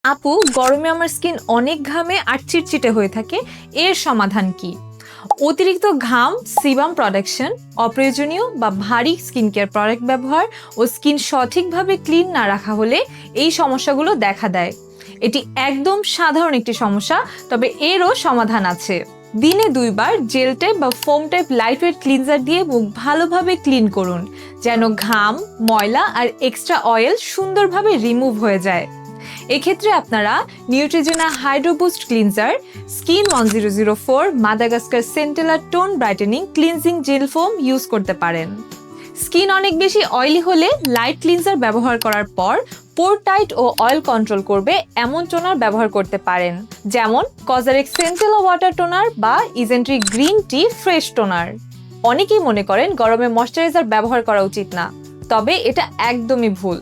আপু, গরমে আমার স্কিন অনেক ঘামে আর চিটচিটে হয়ে থাকে, এর সমাধান কি? অতিরিক্ত ঘাম, সিবাম প্রোডাকশন, অপ্রয়োজনীয় বা ভারী স্কিন কেয়ার প্রোডাক্ট ব্যবহার ও স্কিন সঠিকভাবে ক্লিন না রাখা হলে এই সমস্যাগুলো দেখা দেয়। এটি একদম সাধারণ একটি সমস্যা, তবে এরও সমাধান আছে। দিনে 2 বার জেল টাইপ বা ফোম টাইপ লাইটওয়েট ক্লিনজার দিয়ে মুখ ভালোভাবে ক্লিন করুন, যেন ঘাম, ময়লা আর এক্সট্রা অয়েল সুন্দরভাবে রিমুভ হয়ে যায়। এক্ষেত্রে আপনারা Neutrogena Hydro Boost cleanser, Skin 1004 Madagascar Centella tone brightening cleansing gel foam use করতে পারেন। স্কিন অনেক বেশি অয়েলি হলে লাইট ক্লিনজার ব্যবহার করার পর পোর টাইট ও অয়েল কন্ট্রোল করবে এমন টোনার ব্যবহার করতে পারেন, যেমন কজারেক্স সেন্টেলা ওয়াটার টোনার বা ইজেন্ট্রি গ্রিন টি ফ্রেশ টোনার। অনেকেই মনে করেন গরমে ময়শ্চারাইজার ব্যবহার করা উচিত না, তবে এটা একদমই ভুল।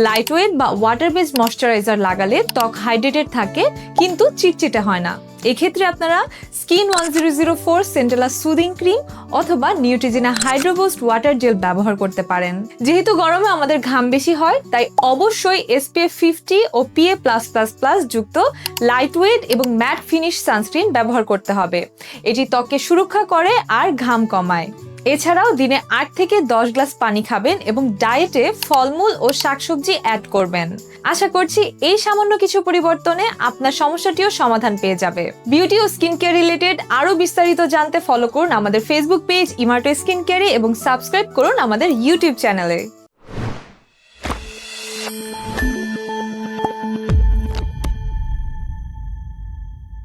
লাইটওয়েট বা ওয়াটার বেসড ময়শ্চারাইজার লাগালে ত্বক হাইড্রেটেড থাকে কিন্তু চিটচিটে হয় না। এক্ষেত্রে আপনারা স্কিন 1004 সেন্টেলা সুদিং ক্রিম অথবা নিউট্রিজেনা হাইড্রো বুস্ট ওয়াটার জেল ব্যবহার করতে পারেন। যেহেতু গরমে আমাদের ঘাম বেশি হয়, তাই অবশ্যই SPF 50 ও PA+++ যুক্ত লাইটওয়েট এবং ম্যাট ফিনিশ সানস্ক্রিন ব্যবহার করতে হবে। এটি ত্বককে সুরক্ষা করে আর ঘাম কমায়। এছাড়াও দিনে 8 থেকে 10 গ্লাস পানি খাবেন এবং ডায়েটে ফলমূল ও শাকসবজি অ্যাড করবেন। আশা করছি এই সামান্য কিছু পরিবর্তনে আপনার সমস্যাটিও সমাধান পেয়ে যাবে। বিউটি ও স্কিন কেয়ার রিলেটেড আরো বিস্তারিত জানতে ফলো করুন আমাদের ফেসবুক পেজ ইমার্টো স্কিন কেয়ারে এবং সাবস্ক্রাইব করুন আমাদের ইউটিউব চ্যানেলে।